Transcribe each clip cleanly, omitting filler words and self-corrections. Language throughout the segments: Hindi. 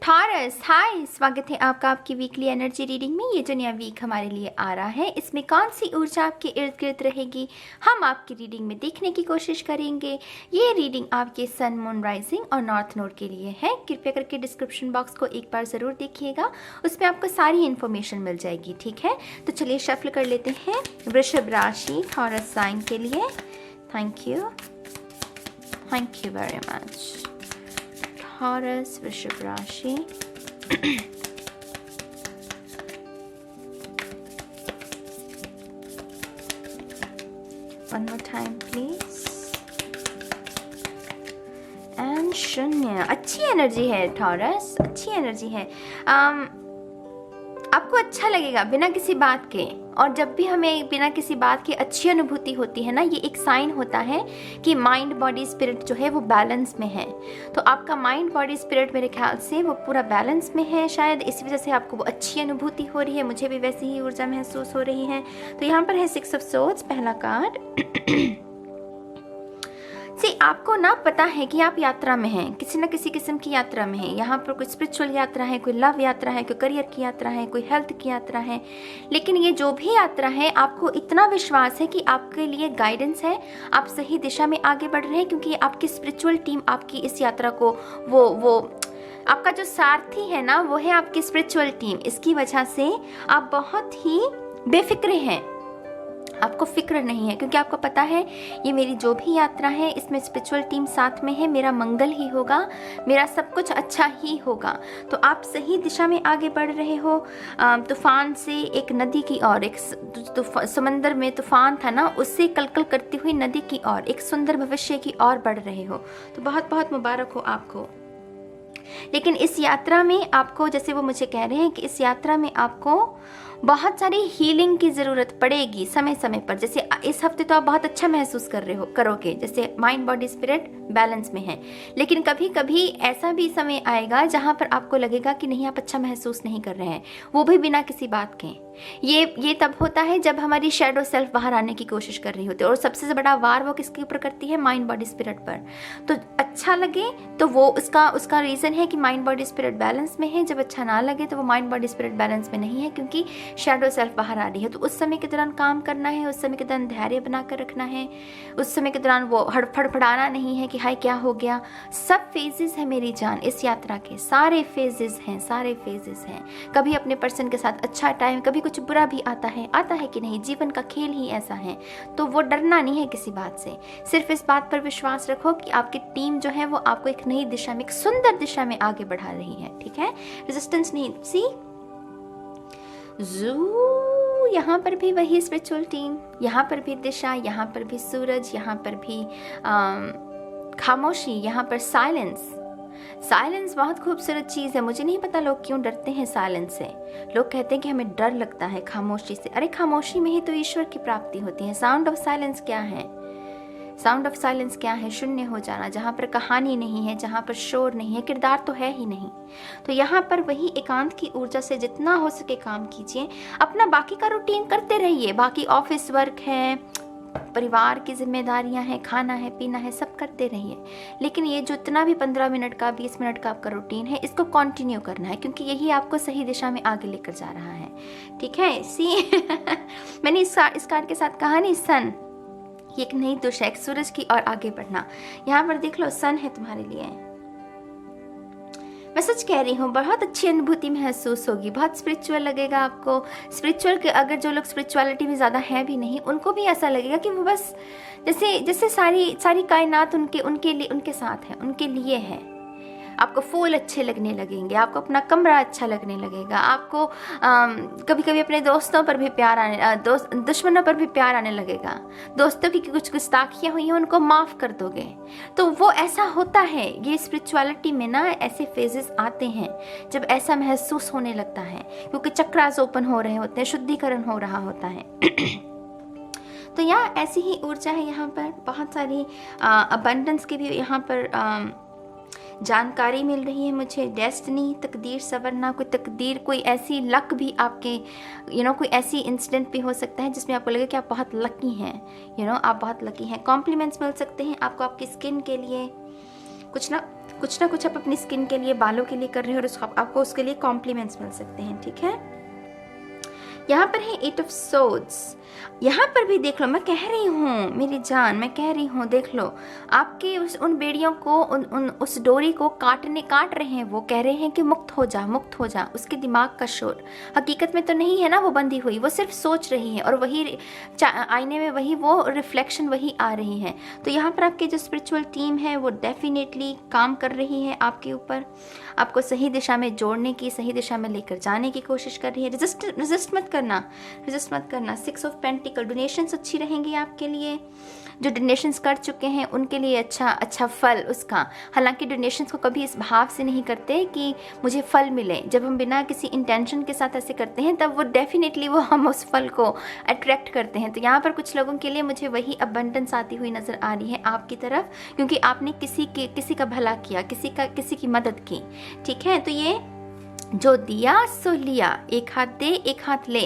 टॉरस, हाय, स्वागत है आपका आपकी वीकली एनर्जी रीडिंग में। ये जो नया वीक हमारे लिए आ रहा है, इसमें कौन सी ऊर्जा आपके इर्द गिर्द रहेगी, हम आपकी रीडिंग में देखने की कोशिश करेंगे। ये रीडिंग आपके सन, मून, राइजिंग और नॉर्थ नोड के लिए है। कृपया करके डिस्क्रिप्शन बॉक्स को एक बार ज़रूर देखिएगा, उसमें आपको सारी इन्फॉर्मेशन मिल जाएगी। ठीक है, तो चलिए शफल कर लेते हैं वृषभ राशि टॉरस साइन के लिए। Thank you very much. Taurus वृषभ राशि, one more time please. And शून्य। अच्छी एनर्जी है टॉरस, अच्छी एनर्जी है। आपको अच्छा लगेगा बिना किसी बात के, और जब भी हमें बिना किसी बात की अच्छी अनुभूति होती है ना, ये एक साइन होता है कि माइंड बॉडी स्पिरिट जो है वो बैलेंस में है। तो आपका माइंड बॉडी स्पिरिट मेरे ख्याल से वो पूरा बैलेंस में है, शायद इसी वजह से आपको वो अच्छी अनुभूति हो रही है। मुझे भी वैसी ही ऊर्जा महसूस हो रही है। तो यहाँ पर है 6 ऑफ सोर्ड्स, पहला कार्ड। आपको ना पता है कि आप यात्रा में हैं, किसी न किसी किस्म की यात्रा में हैं। यहाँ पर कोई स्पिरिचुअल यात्रा है, कोई लव यात्रा है, कोई करियर की यात्रा है, कोई हेल्थ की यात्रा है। लेकिन ये जो भी यात्रा है, आपको इतना विश्वास है कि आपके लिए गाइडेंस है, आप सही दिशा में आगे बढ़ रहे हैं, क्योंकि आपकी स्पिरिचुअल टीम आपकी इस यात्रा को वो आपका जो सारथी है ना, वो है आपकी स्पिरिचुअल टीम। इसकी वजह से आप बहुत ही बेफिक्रे हैं, आपको फिक्र नहीं है, क्योंकि आपको पता है ये मेरी जो भी यात्रा है इसमें स्पिरिचुअल टीम साथ में है, मेरा मंगल ही होगा, मेरा सब कुछ अच्छा ही होगा। तो आप सही दिशा में आगे बढ़ रहे हो। तूफान से एक नदी की ओर, एक समंदर में तूफान था ना, उससे कलकल करती हुई नदी की ओर, एक सुंदर भविष्य की ओर बढ़ रहे हो। तो बहुत बहुत मुबारक हो आपको। लेकिन इस यात्रा में आपको, जैसे वो मुझे कह रहे हैं कि इस यात्रा में आपको बहुत सारी हीलिंग की ज़रूरत पड़ेगी समय समय पर। जैसे इस हफ्ते तो आप बहुत अच्छा महसूस करोगे, जैसे माइंड बॉडी स्पिरिट बैलेंस में है। लेकिन कभी कभी ऐसा भी समय आएगा जहाँ पर आपको लगेगा कि नहीं, आप अच्छा महसूस नहीं कर रहे हैं, वो भी बिना किसी बात के। ये तब होता है जब हमारी शैडो सेल्फ बाहर आने की कोशिश कर रही होती है, और सबसे बड़ा वार वो किसके ऊपर करती है, माइंड बॉडी स्पिरिट पर। तो अच्छा लगे तो वो उसका रीज़न है कि माइंड बॉडी स्पिरिट बैलेंस में है। जब अच्छा ना लगे तो वो माइंड बॉडी स्पिरिट बैलेंस में नहीं है, क्योंकि शैडो सेल्फ बाहर आ रही है। तो उस समय के दौरान काम करना है, उस समय के दौरान धैर्य बनाकर रखना है, उस समय के दौरान वो हड़फड़ाना नहीं है कि हाय क्या हो गया। सब फेजेस है मेरी जान, इस यात्रा के सारे फेजेस हैं। कभी अपने पर्सन के साथ अच्छा टाइम, कभी कुछ बुरा भी आता है कि नहीं, जीवन का खेल ही ऐसा है। तो वो डरना नहीं है किसी बात से, सिर्फ इस बात पर विश्वास रखो कि आपकी टीम जो है वो आपको एक नई दिशा में, एक सुंदर दिशा में आगे बढ़ा रही है। ठीक है, रेजिस्टेंस नहीं। सी जू, यहाँ पर भी वही स्पिरिचुअल टीम, यहाँ पर भी दिशा, यहाँ पर भी सूरज, यहाँ पर भी खामोशी, यहाँ पर साइलेंस बहुत खूबसूरत चीज़ है। मुझे नहीं पता लोग क्यों डरते हैं साइलेंस से। लोग कहते हैं कि हमें डर लगता है खामोशी से। अरे खामोशी में ही तो ईश्वर की प्राप्ति होती है। साउंड ऑफ साइलेंस क्या है? साउंड ऑफ साइलेंस क्या है? शून्य हो जाना, जहाँ पर कहानी नहीं है, जहाँ पर शोर नहीं है, किरदार तो है ही नहीं। तो यहाँ पर वही एकांत की ऊर्जा से जितना हो सके काम कीजिए। अपना बाकी का रूटीन करते रहिए, बाकी ऑफिस वर्क है, परिवार की जिम्मेदारियां हैं, खाना है, पीना है, सब करते रहिए। लेकिन ये जो इतना भी 15 मिनट का, 20 मिनट का आपका रूटीन है, इसको कंटिन्यू करना है, क्योंकि यही आपको सही दिशा में आगे लेकर जा रहा है। ठीक है, सी मैंने इस कार्ड के साथ कहा नहीं, सन, ये एक नई दिशा, एक सूरज की ओर आगे बढ़ना। यहाँ पर देख लो, सन है तुम्हारे लिए। मैं सच कह रही हूँ, बहुत अच्छी अनुभूति महसूस होगी, बहुत स्पिरिचुअल लगेगा आपको। स्पिरिचुअल के अगर जो लोग स्पिरिचुअलिटी में ज़्यादा है भी नहीं, उनको भी ऐसा लगेगा कि वो बस जैसे सारी कायनात उनके लिए, उनके साथ है, उनके लिए है। आपको फूल अच्छे लगने लगेंगे, आपको अपना कमरा अच्छा लगने लगेगा, आपको कभी कभी अपने दोस्तों पर भी प्यार दुश्मनों पर भी प्यार आने लगेगा। दोस्तों की कुछ गुस्ताखियाँ हुई हैं, उनको माफ़ कर दोगे। तो वो ऐसा होता है, ये स्पिरिचुअलिटी में ना ऐसे फेजेस आते हैं जब ऐसा महसूस होने लगता है, क्योंकि चक्रास ओपन हो रहे होते हैं, शुद्धिकरण हो रहा होता है। तो यहाँ ऐसी ही ऊर्जा है। यहाँ पर बहुत सारी अबंडेंस की भी यहाँ पर जानकारी मिल रही है मुझे। डेस्टिनी, तकदीर संवरना, कोई तकदीर, कोई ऐसी लक भी आपके कोई ऐसी इंसिडेंट भी हो सकता है जिसमें आपको लगे कि आप बहुत लकी हैं। आप बहुत लकी हैं। कॉम्प्लीमेंट्स मिल सकते हैं आपको, आपकी स्किन के लिए कुछ ना कुछ ना कुछ आप अपनी स्किन के लिए, बालों के लिए कर रहे हो और आपको उसके लिए कॉम्प्लीमेंट्स मिल सकते हैं, ठीक है। यहाँ पर है 8 ऑफ सोर्ड्स। यहाँ पर भी देख लो, मैं कह रही हूँ मेरी जान, मैं कह रही हूँ, देख लो आपके उन बेड़ियों को, उस डोरी को काट रहे हैं। वो कह रहे हैं कि मुक्त हो जा, मुक्त हो जा। उसके दिमाग का शोर हकीकत में तो नहीं है ना वो बंधी हुई, वो सिर्फ सोच रही है और वही आईने में वही वो रिफ्लेक्शन वही आ रही है। तो यहाँ पर आपके जो स्पिरिचुअल टीम है वो डेफिनेटली काम कर रही है आपके ऊपर, आपको सही दिशा में जोड़ने की, सही दिशा में लेकर जाने की कोशिश कर रही है। रेजिस्ट मत करना। 6 ऑफ पेंटिकल, डोनेशंस अच्छी रहेंगी आपके लिए। जो डोनेशंस कर चुके हैं उनके लिए अच्छा फल उसका। हालांकि डोनेशंस को कभी इस भाव से नहीं करते कि मुझे फल मिले। जब हम बिना किसी इंटेंशन के साथ ऐसे करते हैं तब वो डेफिनेटली वो हम उस फल को अट्रैक्ट करते हैं। तो यहाँ पर कुछ लोगों के लिए मुझे वही अबंडेंस आती हुई नजर आ रही है आपकी तरफ, क्योंकि आपने किसी का भला किया, किसी की मदद की, ठीक है। तो ये जो दिया सो लिया, एक हाथ दे एक हाथ ले,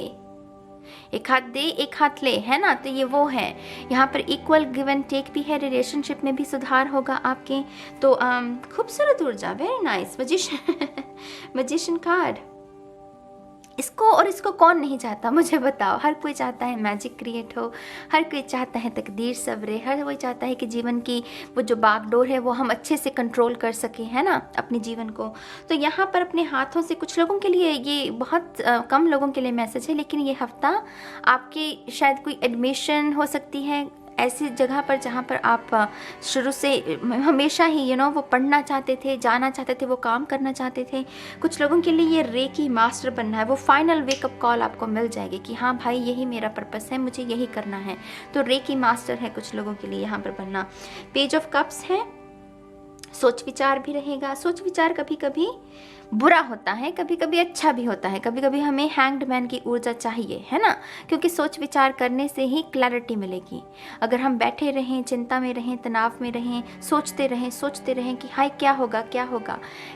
एक हाथ दे एक हाथ ले, है ना। तो ये वो है, यहाँ पर इक्वल गिव एंड टेक भी है। रिलेशनशिप में भी सुधार होगा आपके। तो खूबसूरत ऊर्जा, वेरी नाइस। मजिशियन कार्ड, इसको कौन नहीं चाहता मुझे बताओ। हर कोई चाहता है मैजिक क्रिएट हो, हर कोई चाहता है तकदीर सवरे, हर कोई चाहता है कि जीवन की वो जो बागडोर है वो हम अच्छे से कंट्रोल कर सकें, है ना, अपने जीवन को। तो यहाँ पर अपने हाथों से, कुछ लोगों के लिए ये बहुत कम लोगों के लिए मैसेज है, लेकिन ये हफ्ता आपके शायद कोई एडमिशन हो सकती है ऐसी जगह पर जहाँ पर आप शुरू से हमेशा ही वो पढ़ना चाहते थे, जाना चाहते थे, वो काम करना चाहते थे। कुछ लोगों के लिए ये रेकी मास्टर बनना है। वो फाइनल वेकअप कॉल आपको मिल जाएगी कि हाँ भाई यही मेरा पर्पस है, मुझे यही करना है। तो रेकी मास्टर है कुछ लोगों के लिए यहाँ पर बनना। पेज ऑफ कप्स है, सोच विचार भी रहेगा। सोच विचार कभी कभी बुरा होता है, कभी कभी अच्छा भी होता है। कभी कभी हमें हैंग्ड मैन की ऊर्जा चाहिए, है ना, क्योंकि सोच विचार करने से ही क्लैरिटी मिलेगी। अगर हम बैठे रहें, चिंता में रहें, तनाव में रहें, सोचते रहें कि हाय क्या होगा,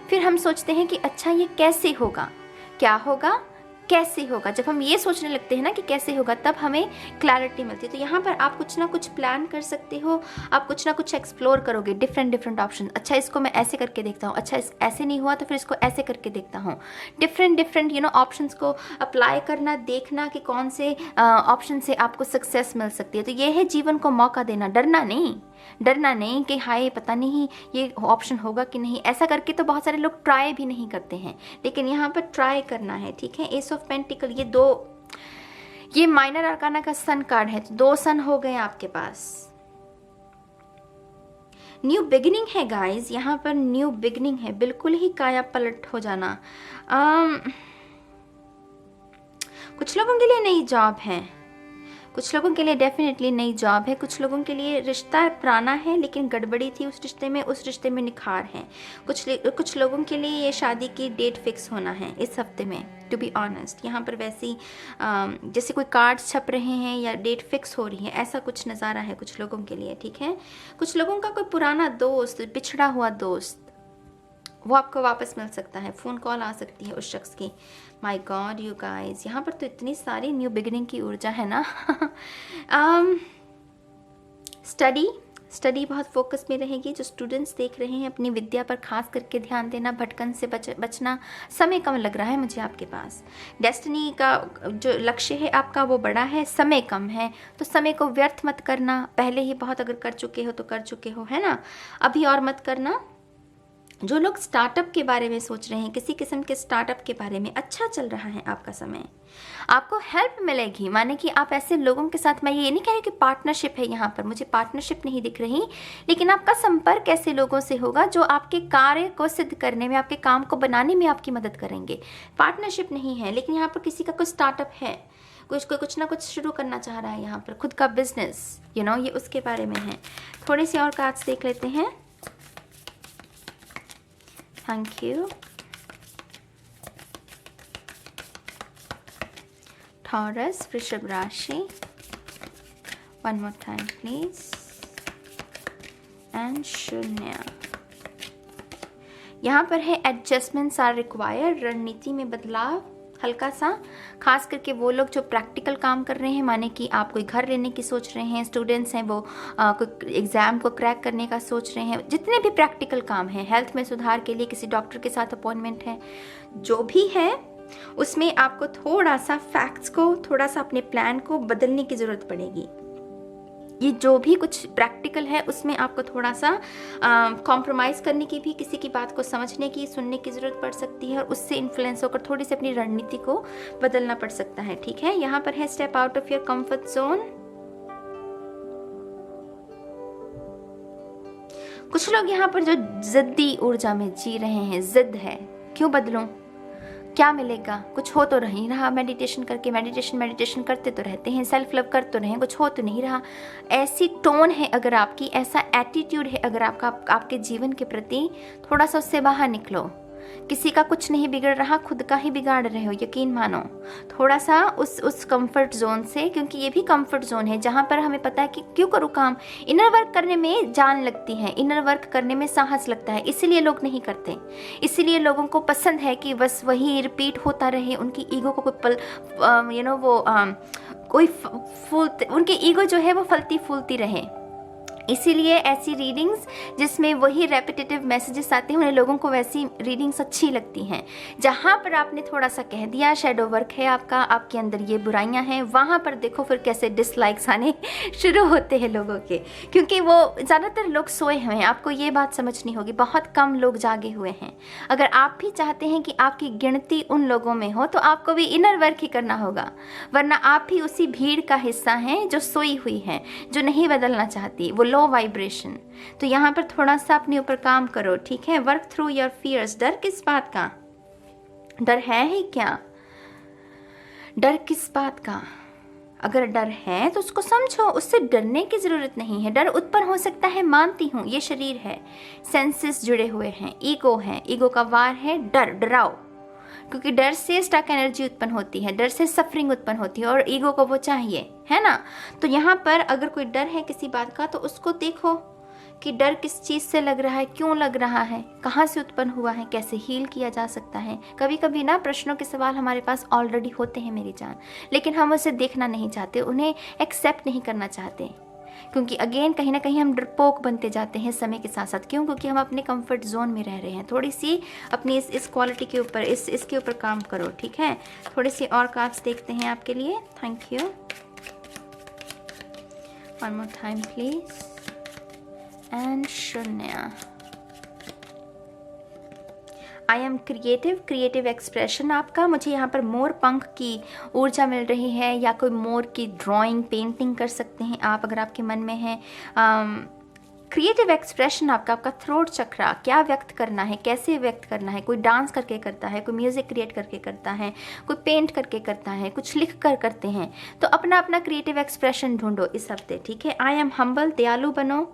फिर हम सोचते हैं कि अच्छा ये कैसे होगा, क्या होगा, कैसे होगा। जब हम ये सोचने लगते हैं ना कि कैसे होगा, तब हमें क्लैरिटी मिलती है। तो यहाँ पर आप कुछ ना कुछ प्लान कर सकते हो, आप कुछ ना कुछ एक्सप्लोर करोगे, डिफरेंट ऑप्शन। अच्छा इसको मैं ऐसे करके देखता हूँ, अच्छा ऐसे नहीं हुआ तो फिर इसको ऐसे करके देखता हूँ। डिफरेंट ऑप्शंस को अप्लाई करना, देखना कि कौन से ऑप्शन से आपको सक्सेस मिल सकती है। तो ये है जीवन को मौका देना, डरना नहीं कि हाय पता नहीं ये ऑप्शन होगा कि नहीं। ऐसा करके तो बहुत सारे लोग ट्राई भी नहीं करते हैं, लेकिन यहाँ पर ट्राई करना है, ठीक है। एस ऑफ पेंटिकल, ये माइनर आर्काना का सन कार्ड है। तो 2 सन हो गए आपके पास। न्यू बिगिनिंग है गाइज, यहाँ पर न्यू बिगिनिंग है, बिल्कुल ही काया पलट हो जाना। कुछ लोगों के लिए नई जॉब है, कुछ लोगों के लिए डेफिनेटली नई जॉब है। कुछ लोगों के लिए रिश्ता पुराना है लेकिन गड़बड़ी थी उस रिश्ते में निखार है। कुछ लोगों के लिए ये शादी की डेट फिक्स होना है इस हफ्ते में, टू बी ऑनेस्ट। यहाँ पर वैसी जैसे कोई कार्ड्स छप रहे हैं या डेट फिक्स हो रही है, ऐसा कुछ नज़ारा है कुछ लोगों के लिए, ठीक है। कुछ लोगों का कोई पुराना दोस्त, बिछड़ा हुआ दोस्त, वो आपको वापस मिल सकता है। फ़ोन कॉल आ सकती है उस शख्स की। माय गॉड यू गाइस, यहाँ पर तो इतनी सारी न्यू बिगिनिंग की ऊर्जा है ना। स्टडी बहुत फोकस में रहेगी। जो स्टूडेंट्स देख रहे हैं अपनी विद्या पर खास करके ध्यान देना, भटकन से बचना। समय कम लग रहा है मुझे आपके पास। डेस्टिनी का जो लक्ष्य है आपका वो बड़ा है, समय कम है, तो समय को व्यर्थ मत करना। पहले ही बहुत अगर कर चुके हो तो कर चुके हो, है ना, अभी और मत करना। जो लोग स्टार्टअप के बारे में सोच रहे हैं, किसी किस्म के स्टार्टअप के बारे में, अच्छा चल रहा है आपका समय। आपको हेल्प मिलेगी, माने कि आप ऐसे लोगों के साथ, मैं ये नहीं कह रही कि पार्टनरशिप है, यहाँ पर मुझे पार्टनरशिप नहीं दिख रही, लेकिन आपका संपर्क ऐसे लोगों से होगा जो आपके कार्य को सिद्ध करने में, आपके काम को बनाने में आपकी मदद करेंगे। पार्टनरशिप नहीं है, लेकिन यहाँ पर किसी का कोई स्टार्टअप है, कुछ ना कुछ शुरू करना चाह रहा है, यहाँ पर खुद का बिजनेस, ये उसके बारे में है। थोड़े से और कार्ड्स देख लेते हैं। Thank you. टॉरस, वृषभ राशि, one more time please, and शून्य। यहाँ पर है एडजस्टमेंट्स आर रिक्वायर्ड, रणनीति में बदलाव हल्का सा। खास करके वो लोग जो प्रैक्टिकल काम कर रहे हैं, माने कि आप कोई घर लेने की सोच रहे हैं, स्टूडेंट्स हैं वो कोई एग्ज़ाम को क्रैक करने का सोच रहे हैं, जितने भी प्रैक्टिकल काम हैं, हेल्थ में सुधार के लिए किसी डॉक्टर के साथ अपॉइंटमेंट है, जो भी है उसमें आपको थोड़ा सा फैक्ट्स को, थोड़ा सा अपने प्लान को बदलने की ज़रूरत पड़ेगी। ये जो भी कुछ प्रैक्टिकल है उसमें आपको थोड़ा सा कॉम्प्रोमाइज़ करने की भी, किसी की बात को समझने की, सुनने की ज़रूरत पड़ सकती है और उससे इन्फ्लुएंस होकर थोड़ी सी अपनी रणनीति को बदलना पड़ सकता है। ठीक है, यहाँ पर है step out of your comfort zone. कुछ लोग यहाँ पर जो जिद्दी ऊर्जा में जी रहे हैं, जिद है, क्यों बदलूं, क्या मिलेगा, कुछ हो तो नहीं रहा, मेडिटेशन करके, मेडिटेशन करते तो रहते हैं, सेल्फ लव कर तो रहे हैं, कुछ हो तो नहीं रहा, ऐसी टोन है अगर आपकी, ऐसा एटीट्यूड है अगर आपका आपके जीवन के प्रति, थोड़ा सा उससे बाहर निकलो। किसी का कुछ नहीं बिगड़ रहा, खुद का ही बिगाड़ रहे हो, यकीन मानो। थोड़ा सा उस कंफर्ट जोन से, क्योंकि ये भी कंफर्ट जोन है जहाँ पर हमें पता है कि क्यों करूँ काम। इनर वर्क करने में जान लगती है, इनर वर्क करने में साहस लगता है, इसीलिए लोग नहीं करते। इसीलिए लोगों को पसंद है कि बस वही रिपीट होता रहे, उनकी ईगो को कोई उनकी ईगो जो है वो फलती फूलती रहे। इसीलिए ऐसी रीडिंग्स जिसमें वही रेपिटेटिव मैसेजेस आते हैं, उन्हें लोगों को वैसी रीडिंग्स अच्छी लगती हैं। जहाँ पर आपने थोड़ा सा कह दिया शैडो वर्क है आपका, आपके अंदर ये बुराइयां हैं, वहाँ पर देखो फिर कैसे डिसलाइक्स आने शुरू होते हैं लोगों के, क्योंकि वो ज़्यादातर लोग सोए हुए हैं। आपको ये बात समझनी होगी, बहुत कम लोग जागे हुए हैं। अगर आप भी चाहते हैं कि आपकी गिनती उन लोगों में हो तो आपको भी इनर वर्क ही करना होगा, वरना आप भी उसी भीड़ का हिस्सा हैं जो सोई हुई है, जो नहीं बदलना चाहती, वो लो वाइब्रेशन। तो यहाँ पर थोड़ा सा अपने ऊपर काम करो। ठीक है, वर्क थ्रू योर फियर्स। डर किस बात का, डर है ही क्या, डर किस बात का? अगर डर है तो उसको समझो, उससे डरने की जरूरत नहीं है। डर उत्पन्न हो सकता है, मानती हूँ, ये शरीर है, सेंसेस जुड़े हुए हैं, ईगो है, ईगो का वार है, डर, डराओ, क्योंकि डर से स्टक एनर्जी उत्पन्न होती है, डर से सफरिंग उत्पन्न होती है और ईगो को वो चाहिए, है ना। तो यहाँ पर अगर कोई डर है किसी बात का तो उसको देखो कि डर किस चीज़ से लग रहा है, क्यों लग रहा है, कहाँ से उत्पन्न हुआ है, कैसे हील किया जा सकता है। कभी कभी ना प्रश्नों के सवाल हमारे पास ऑलरेडी होते हैं मेरी जान, लेकिन हम उसे देखना नहीं चाहते, उन्हें एक्सेप्ट नहीं करना चाहते, क्योंकि अगेन कहीं ना कहीं हम डरपोक बनते जाते हैं समय के साथ साथ। क्यों? क्योंकि हम अपने कंफर्ट जोन में रह रहे हैं। थोड़ी सी अपनी इस क्वालिटी के ऊपर, इसके ऊपर काम करो। ठीक है, थोड़ी सी और कार्ड्स देखते हैं आपके लिए। Thank you. One more time please. And शून्य। आई एम क्रिएटिव एक्सप्रेशन आपका। मुझे यहाँ पर मोर पंख की ऊर्जा मिल रही है, या कोई मोर की ड्राइंग, पेंटिंग कर सकते हैं आप अगर आपके मन में है। क्रिएटिव एक्सप्रेशन आपका थ्रोट चक्रा, क्या व्यक्त करना है, कैसे व्यक्त करना है। कोई डांस करके करता है, कोई म्यूजिक क्रिएट करके करता है, कोई पेंट करके करता है, कुछ लिख कर करते हैं। तो अपना अपना क्रिएटिव एक्सप्रेशन ढूंढो इस हफ्ते। ठीक है, आई एम हम्बल, दयालु बनो,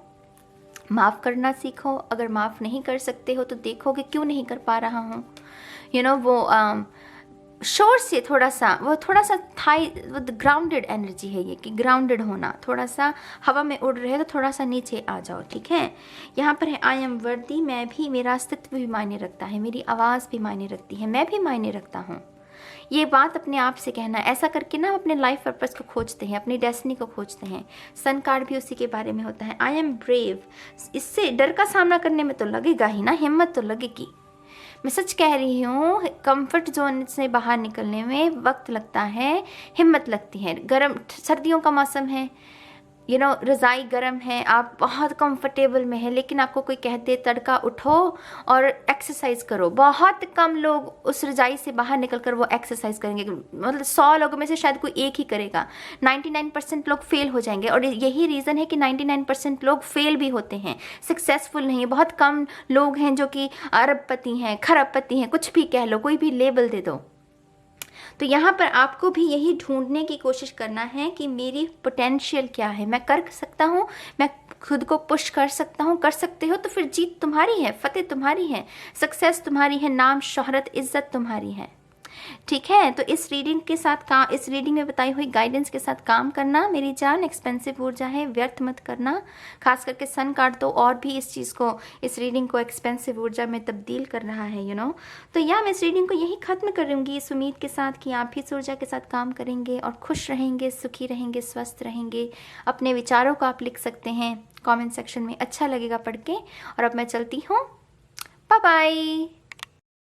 माफ़ करना सीखो। अगर माफ़ नहीं कर सकते हो तो देखो कि क्यों नहीं कर पा रहा हूँ। वो शोर से थोड़ा सा थाई, वो ग्राउंडेड एनर्जी है ये, कि ग्राउंडेड होना, थोड़ा सा हवा में उड़ रहे हो तो थोड़ा सा नीचे आ जाओ। ठीक है, यहाँ पर है आई एम वर्दी, मैं भी, मेरा अस्तित्व भी मायने रखता है, मेरी आवाज़ भी मायने रखती है, मैं भी मायने रखता हूँ। ये बात अपने आप से कहना। ऐसा करके ना हम अपने लाइफ पर्पस को खोजते हैं, अपनी डेस्टिनी को खोजते हैं। सन कार्ड भी उसी के बारे में होता है। आई एम ब्रेव, इससे डर का सामना करने में तो लगेगा ही ना, हिम्मत तो लगेगी। मैं सच कह रही हूँ, कंफर्ट जोन से बाहर निकलने में वक्त लगता है, हिम्मत लगती है। गर्म सर्दियों का मौसम है, रज़ाई गर्म है, आप बहुत कंफर्टेबल में है, लेकिन आपको कोई कहते तड़का उठो और एक्सरसाइज करो। बहुत कम लोग उस रज़ाई से बाहर निकलकर वो एक्सरसाइज करेंगे। मतलब 100 लोगों में से शायद कोई एक ही करेगा। 99% लोग फेल हो जाएंगे, और यही रीज़न है कि 99% लोग फेल भी होते हैं, सक्सेसफुल नहीं। बहुत कम लोग हैं जो कि अरबपति हैं, खरबपति हैं, कुछ भी कह लो, कोई भी लेबल दे दो। तो यहाँ पर आपको भी यही ढूंढने की कोशिश करना है कि मेरी पोटेंशियल क्या है, मैं कर सकता हूँ, मैं खुद को पुश कर सकता हूँ। कर सकते हो तो फिर जीत तुम्हारी है, फतेह तुम्हारी है, सक्सेस तुम्हारी है, नाम, शोहरत, इज्जत तुम्हारी है। ठीक है, तो इस रीडिंग के साथ इस रीडिंग में बताई हुई गाइडेंस के साथ काम करना मेरी जान। एक्सपेंसिव ऊर्जा है, व्यर्थ मत करना। खास करके सन कार्ड तो और भी इस चीज़ को, इस रीडिंग को एक्सपेंसिव ऊर्जा में तब्दील कर रहा है, यू नो। तो या मैं इस रीडिंग को यही ख़त्म करूँगी इस उम्मीद के साथ कि आप भी इस ऊर्जा के साथ काम करेंगे और खुश रहेंगे, सुखी रहेंगे, स्वस्थ रहेंगे। अपने विचारों को आप लिख सकते हैं कमेंट सेक्शन में, अच्छा लगेगा पढ़ के। और अब मैं चलती हूँ, बाय बाय।